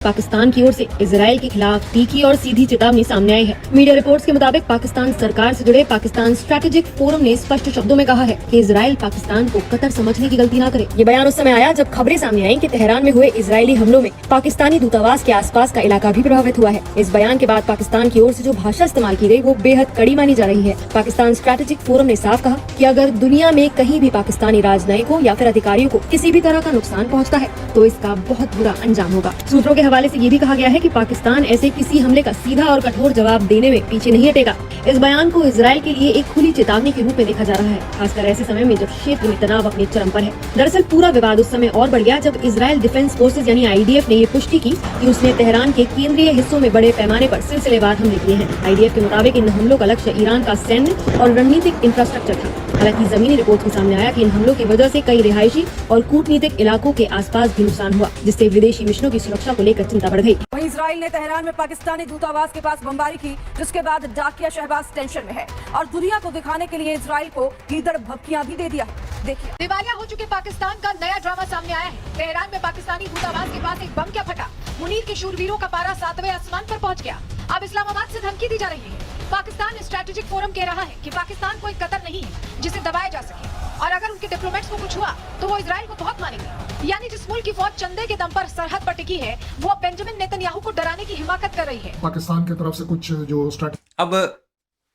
पाकिस्तान की ओर से इजराइल के खिलाफ तीखी और सीधी चेतावनी सामने आई है। मीडिया रिपोर्ट्स के मुताबिक पाकिस्तान सरकार से जुड़े पाकिस्तान स्ट्रैटेजिक फोरम ने स्पष्ट शब्दों में कहा है कि इजराइल पाकिस्तान को कतर समझने की गलती न करे। ये बयान उस समय आया जब खबरें सामने आई कि तेहरान में हुए इजरायली हमलों में पाकिस्तानी दूतावास के आसपास का इलाका भी प्रभावित हुआ है। इस बयान के बाद पाकिस्तान की ओर से जो भाषा इस्तेमाल की गई वो बेहद कड़ी मानी जा रही है। पाकिस्तान स्ट्रैटेजिक फोरम ने साफ कहा कि अगर दुनिया में कहीं भी पाकिस्तानी राजनयिकों या फिर अधिकारियों को किसी भी तरह का नुकसान पहुँचता है तो इसका बहुत बुरा अंजाम होगा। सूत्रों के हवाले से ये भी कहा गया है कि पाकिस्तान ऐसे किसी हमले का सीधा और कठोर जवाब देने में पीछे नहीं हटेगा। इस बयान को इजराइल के लिए एक खुली चेतावनी के रूप में देखा जा रहा है, खासकर ऐसे समय में जब क्षेत्र में तनाव अपने चरम पर है। दरअसल पूरा विवाद उस समय और बढ़ गया जब इजराइल डिफेंस फोर्सेज यानी IDF ने ये पुष्टि की कि उसने तेहरान के केंद्रीय हिस्सों में बड़े पैमाने पर सिलसिलेवार हमले किए हैं। IDF के मुताबिक इन हमलों का लक्ष्य ईरान का सैन्य और रणनीतिक इंफ्रास्ट्रक्चर था। हालांकि जमीनी रिपोर्ट में सामने आया कि इन हमलों की वजह से कई रिहायशी और कूटनीतिक इलाकों के आसपास भी नुकसान हुआ, जिससे विदेशी मिशनों की सुरक्षा को लेकर चिंता बढ़ गई। वहीं इजराइल ने तेहरान में पाकिस्तानी दूतावास के पास बमबारी की, जिसके बाद डाकिया शहबाज टेंशन में है और दुनिया को दिखाने के लिए इजराइल को गीदड़ भपकियां भी दे दिया है। देखिए, दिवालिया हो चुके पाकिस्तान का नया ड्रामा सामने आया है। तेहरान में पाकिस्तानी दूतावास के पास एक बम क्या फटा, मुनीर के शूरवीरों का पारा 7वें आसमान पर पहुंच गया। अब इस्लामाबाद से धमकी दी जा रही है। पाकिस्तान स्ट्रैटेजिक फोरम कह रहा है कि पाकिस्तान कोई कतर नहीं है जिसे दबाया जा सके, और अगर उनके डिप्लोमेट्स को कुछ हुआ तो वो इजराइल को बहुत मानेंगे। यानी जिस मुल्क की फौज चंदे के दम पर सरहद पर टिकी है वो बेंजामिन नेतन्याहू को डराने की हिमाकत कर रही है। पाकिस्तान की तरफ से कुछ जो अब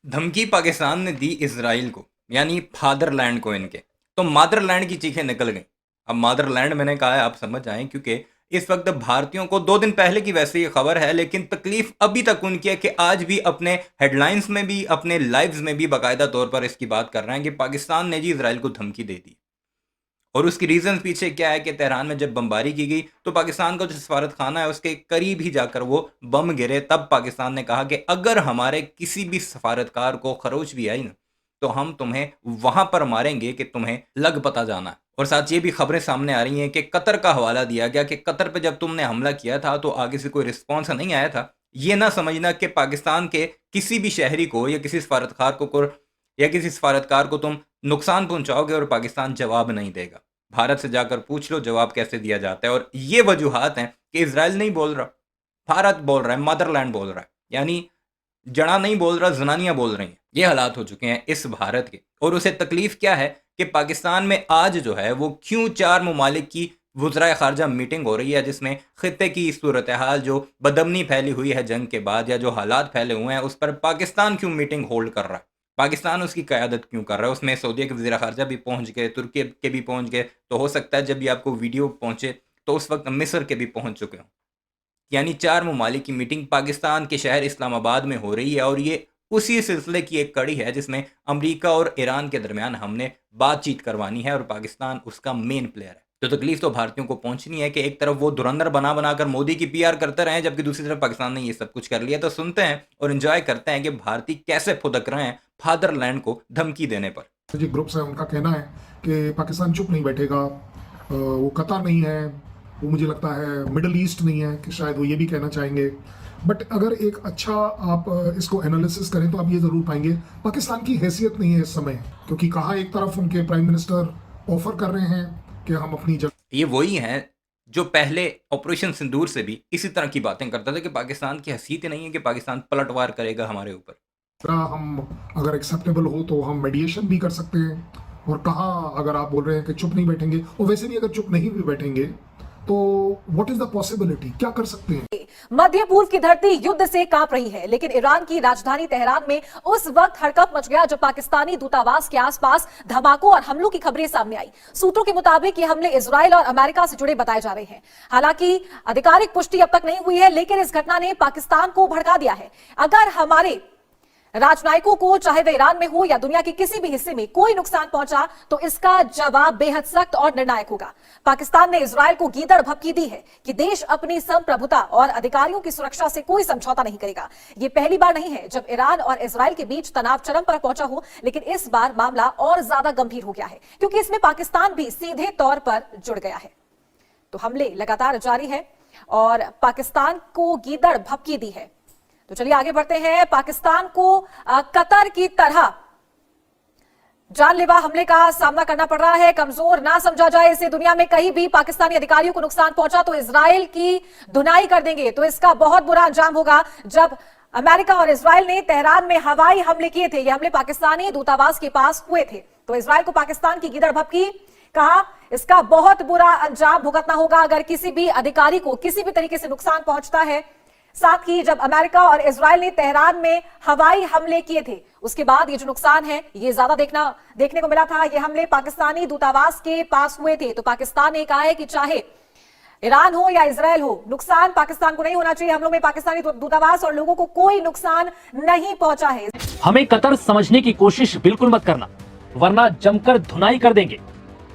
धमकी पाकिस्तान ने दी इजराइल को, यानी फादरलैंड को इनके, तो मादरलैंड की चीखें निकल गई। अब मादरलैंड मैंने कहा है आप समझ आए, क्योंकि इस वक्त भारतीयों को 2 दिन पहले की वैसे ये खबर है, लेकिन तकलीफ अभी तक उनकी है कि आज भी अपने हेडलाइंस में भी अपने लाइव्स में भी बाकायदा तौर पर इसकी बात कर रहे हैं कि पाकिस्तान ने जी इजराइल को धमकी दे दी। और उसकी रीजन पीछे क्या है कि तेहरान में जब बमबारी की गई तो पाकिस्तान का जो सफारत खाना है उसके करीब ही जाकर वो बम गिरे। तब पाकिस्तान ने कहा कि अगर हमारे किसी भी सफारतकार को खरोच भी आई ना तो हम तुम्हें वहां पर मारेंगे कि तुम्हें लग पता जाना है। और साथ ये भी खबरें सामने आ रही हैं कि कतर का हवाला दिया गया कि कतर पे जब तुमने हमला किया था तो आगे से कोई रिस्पॉन्स नहीं आया था। ये ना समझना कि पाकिस्तान के किसी भी शहरी को या किसी सफारतकार को तुम नुकसान पहुंचाओगे और पाकिस्तान जवाब नहीं देगा। भारत से जाकर पूछ लो जवाब कैसे दिया जाता है। और ये वजूहात हैं कि इजराइल नहीं बोल रहा, भारत बोल रहा है, मदरलैंड बोल रहा है, यानी जड़ा नहीं बोल रहा, जनानियां बोल रही हैं। ये हालात हो चुके हैं इस भारत के। और उसे तकलीफ क्या है कि पाकिस्तान में आज जो है वो क्यों 4 ममालिक की वज़राए ख़ारजा मीटिंग हो रही है, जिसमें ख़ित्ते की सूरत हाल जो बदमनी फैली हुई है जंग के बाद या जो हालात फैले हुए हैं उस पर पाकिस्तान क्यों मीटिंग होल्ड कर रहा है, पाकिस्तान उसकी क़यादत क्यों कर रहा है। उसमें सऊदी के वज़ीर ख़ारजा भी पहुँच गए, तुर्की के भी पहुँच गए, तो हो सकता है जब ये आपको वीडियो पहुँचे तो उस वक्त मिस्र के भी पहुँच चुके हों। यानी 4 ममालिक की मीटिंग पाकिस्तान के शहर इस्लामाबाद में हो रही है और ये उसी सिलसिले की एक कड़ी है जिसमें अमेरिका और ईरान के दरमियान हमने बातचीत करवानी है और पाकिस्तान उसका मेन प्लेयर है। तो तकलीफ तो भारतीयों को पहुंचनी है कि एक तरफ वो धुरंधर बनाकर मोदी की PR करते रहे, जबकि दूसरी तरफ पाकिस्तान ने ये सब कुछ कर लिया। तो सुनते हैं और एंजॉय करते हैं कि भारतीय कैसे फुदक रहे हैं फादरलैंड को धमकी देने पर। जो ग्रुप्स है उनका कहना है कि पाकिस्तान चुप नहीं बैठेगा, वो कतर नहीं है, वो मुझे लगता है मिडल ईस्ट नहीं है, कि शायद वो ये भी कहना चाहेंगे। बट अगर एक अच्छा आप इसको एनालिसिस करें तो आप ये ज़रूर पाएंगे पाकिस्तान की हैसियत नहीं है इस समय, क्योंकि कहा एक तरफ उनके प्राइम मिनिस्टर ऑफर कर रहे हैं कि हम अपनी ये वही हैं जो पहले ऑपरेशन सिंदूर से भी इसी तरह की बातें करता था कि पाकिस्तान की हैसियत ही नहीं है कि पाकिस्तान पलटवार करेगा हमारे ऊपर। हम अगर एक्सेप्टेबल हो तो हम मेडिएशन भी कर सकते हैं। और कहा अगर आप बोल रहे हैं कि चुप नहीं बैठेंगे, और वैसे भी अगर चुप नहीं भी बैठेंगे तो व्हाट इज द पॉसिबिलिटी, क्या कर सकते हैं। मध्य पूर्व की धरती युद्ध से कांप रही है, लेकिन ईरान की राजधानी तेहरान में उस वक्त हड़कंप मच गया जब पाकिस्तानी दूतावास के आसपास धमाकों और हमलों की खबरें सामने आई। सूत्रों के मुताबिक ये हमले इजराइल और अमेरिका से जुड़े बताए जा रहे हैं। हालांकि आधिकारिक पुष्टि अब तक नहीं हुई है, लेकिन इस घटना ने पाकिस्तान को भड़का दिया है। अगर हमारे राजनयिकों को, चाहे वे ईरान में हो या दुनिया के किसी भी हिस्से में, कोई नुकसान पहुंचा तो इसका जवाब बेहद सख्त और निर्णायक होगा। पाकिस्तान ने इजराइल को गीदड़ भपकी दी है कि देश अपनी संप्रभुता और अधिकारियों की सुरक्षा से कोई समझौता नहीं करेगा। यह पहली बार नहीं है जब ईरान और इजराइल के बीच तनाव चरम पर पहुंचा हो, लेकिन इस बार मामला और ज्यादा गंभीर हो गया है क्योंकि इसमें पाकिस्तान भी सीधे तौर पर जुड़ गया है। तो हमले लगातार जारी है और पाकिस्तान को गीदड़ भपकी दी है। तो चलिए आगे बढ़ते हैं। पाकिस्तान को कतर की तरह जानलेवा हमले का सामना करना पड़ रहा है। कमजोर ना समझा जाए इसे। दुनिया में कहीं भी पाकिस्तानी अधिकारियों को नुकसान पहुंचा तो इजराइल की धुनाई कर देंगे। तो इसका बहुत बुरा अंजाम होगा। जब अमेरिका और इजराइल ने तेहरान में हवाई हमले किए थे, ये हमले पाकिस्तानी दूतावास के पास हुए थे, तो इजराइल को पाकिस्तान की गिदड़ भभकी कहा। इसका बहुत बुरा अंजाम भुगतना होगा अगर किसी भी अधिकारी को किसी भी तरीके से नुकसान पहुंचता है। साथ ही जब अमेरिका और इजराइल ने तेहरान में हवाई हमले किए थे, उसके बाद ये जो नुकसान है ये ज्यादा देखने को मिला था। ये हमले पाकिस्तानी दूतावास के पास हुए थे। तो पाकिस्तान ने कहा है कि चाहे ईरान हो या इजराइल हो, नुकसान पाकिस्तान को नहीं होना चाहिए। हमलों में पाकिस्तानी दूतावास और लोगों को कोई नुकसान नहीं पहुंचा है। हमें कतर समझने की कोशिश बिल्कुल मत करना, वरना जमकर धुनाई कर देंगे।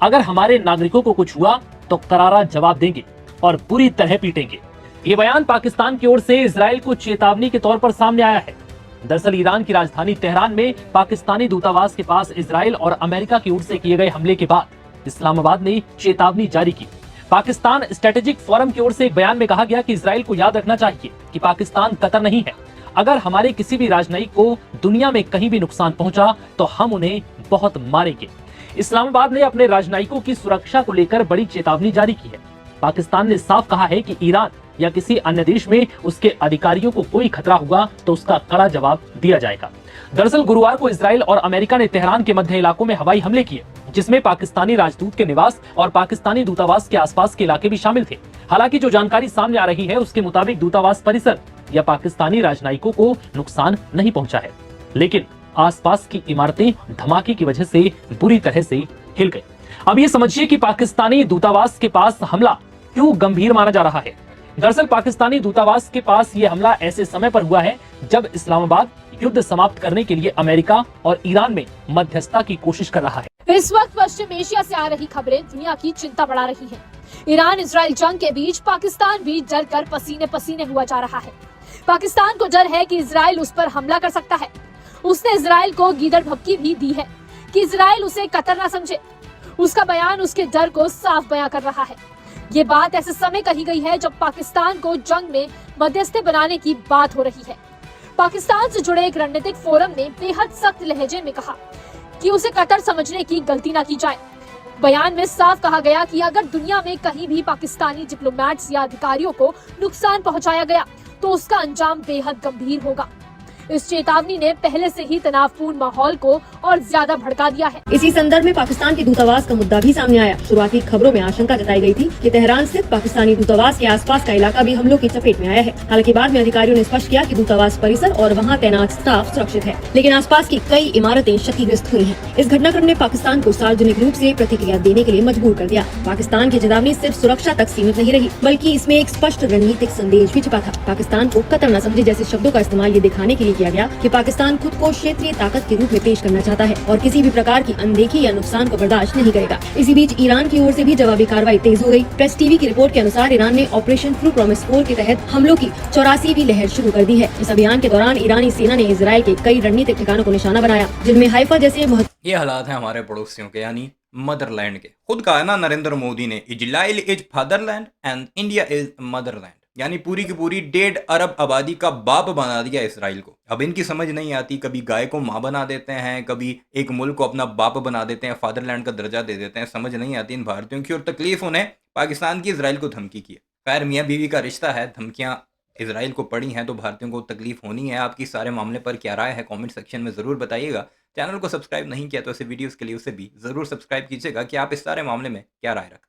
अगर हमारे नागरिकों को कुछ हुआ तो करारा जवाब देंगे और बुरी तरह पीटेंगे। ये बयान पाकिस्तान की ओर से इजराइल को चेतावनी के तौर पर सामने आया है। दरअसल ईरान की राजधानी तेहरान में पाकिस्तानी दूतावास के पास इजराइल और अमेरिका की ओर से किए गए हमले के बाद इस्लामाबाद ने चेतावनी जारी की। पाकिस्तान स्ट्रेटेजिक फोरम की ओर से एक बयान में कहा गया कि इजराइल को याद रखना चाहिए कि पाकिस्तान कतर नहीं है। अगर हमारे किसी भी राजनयिक को दुनिया में कहीं भी नुकसान पहुंचा तो हम उन्हें बहुत मारेंगे। इस्लामाबाद ने अपने राजनयिकों की सुरक्षा को लेकर बड़ी चेतावनी जारी की है। पाकिस्तान ने साफ कहा है कि ईरान या किसी अन्य देश में उसके अधिकारियों को कोई खतरा हुआ तो उसका कड़ा जवाब दिया जाएगा। दरअसल गुरुवार को इजराइल और अमेरिका ने तेहरान के मध्य इलाकों में हवाई हमले किए, जिसमें पाकिस्तानी राजदूत के निवास और पाकिस्तानी दूतावास के आसपास के इलाके भी शामिल थे। हालांकि जो जानकारी सामने आ रही है उसके मुताबिक दूतावास परिसर या पाकिस्तानी राजनयिकों को नुकसान नहीं पहुंचा है, लेकिन आसपास की इमारतें धमाके की वजह से बुरी तरह से हिल गई। अब ये समझिए कि पाकिस्तानी दूतावास के पास हमला क्यों गंभीर माना जा रहा है। दरअसल पाकिस्तानी दूतावास के पास ये हमला ऐसे समय पर हुआ है जब इस्लामाबाद युद्ध समाप्त करने के लिए अमेरिका और ईरान में मध्यस्थता की कोशिश कर रहा है। इस वक्त पश्चिम एशिया से आ रही खबरें दुनिया की चिंता बढ़ा रही हैं। ईरान इजराइल जंग के बीच पाकिस्तान भी डर कर पसीने पसीने हुआ जा रहा है। पाकिस्तान को डर है कि इजराइल उस पर हमला कर सकता है। उसने इजराइल को गीदड़ भभकी भी दी है कि इजराइल उसे कतर ना समझे। उसका बयान उसके डर को साफ बयां कर रहा है। ये बात ऐसे समय कही गई है जब पाकिस्तान को जंग में मध्यस्थता बनाने की बात हो रही है। पाकिस्तान से जुड़े एक रणनीतिक फोरम ने बेहद सख्त लहजे में कहा कि उसे कतर समझने की गलती ना की जाए। बयान में साफ कहा गया कि अगर दुनिया में कहीं भी पाकिस्तानी डिप्लोमेट्स या अधिकारियों को नुकसान पहुंचाया गया तो उसका अंजाम बेहद गंभीर होगा। इस चेतावनी ने पहले से ही तनावपूर्ण माहौल को और ज्यादा भड़का दिया है। इसी संदर्भ में पाकिस्तान के दूतावास का मुद्दा भी सामने आया। शुरुआती खबरों में आशंका जताई गई थी कि तेहरान स्थित पाकिस्तानी दूतावास के आसपास का इलाका भी हमलों की चपेट में आया है। हालांकि बाद में अधिकारियों ने स्पष्ट किया कि दूतावास परिसर और वहां तैनात स्टाफ सुरक्षित है, लेकिन आसपास की कई इमारतें क्षतिग्रस्त हुई हैं। इस घटनाक्रम ने पाकिस्तान को सार्वजनिक रूप से प्रतिक्रिया देने के लिए मजबूर कर दिया। पाकिस्तान की चेतावनी सिर्फ सुरक्षा तक सीमित नहीं रही, बल्कि इसमें एक स्पष्ट रणनीतिक संदेश भी छिपा था। पाकिस्तान को कतर न समझे जैसे शब्दों का इस्तेमाल ये दिखाने के लिए किया गया कि पाकिस्तान खुद को क्षेत्रीय ताकत के रूप में पेश करना चाहता है और किसी भी प्रकार की अनदेखी या नुकसान को बर्दाश्त नहीं करेगा। इसी बीच ईरान की ओर से भी जवाबी कार्रवाई तेज हो गई। प्रेस टीवी की रिपोर्ट के अनुसार ईरान ने ऑपरेशन ट्रू प्रॉमिस 4 के तहत हमलों की 84वीं लहर शुरू कर दी है। इस अभियान के दौरान ईरानी सेना ने इजराइल के कई रणनीतिक ठिकानों को निशाना बनाया, जिनमें हाइफा जैसे ये हालात हैं हमारे पड़ोसियों के, यानी मदरलैंड के। खुद कहा ना नरेंद्र मोदी ने, Israel is fatherland and India is Motherland, यानी पूरी की पूरी 1.5 अरब आबादी का बाप बना दिया इसराइल को। अब इनकी समझ नहीं आती, कभी गाय को माँ बना देते हैं, कभी एक मुल्क को अपना बाप बना देते हैं, फादरलैंड का दर्जा दे देते हैं। समझ नहीं आती इन भारतीयों की, और तकलीफ उन्हें पाकिस्तान की इसराइल को धमकी की है। खैर मियाँ बीवी का रिश्ता है, धमकियाँ इसराइल को पड़ी हैं तो भारतीयों को तकलीफ होनी है। आपकी सारे मामले पर क्या राय है कमेंट सेक्शन में ज़रूर बताइएगा। चैनल को सब्सक्राइब नहीं किया तो ऐसे वीडियोस के लिए उसे भी ज़रूर सब्सक्राइब कीजिएगा कि आप इस सारे मामले में क्या राय रखते हैं।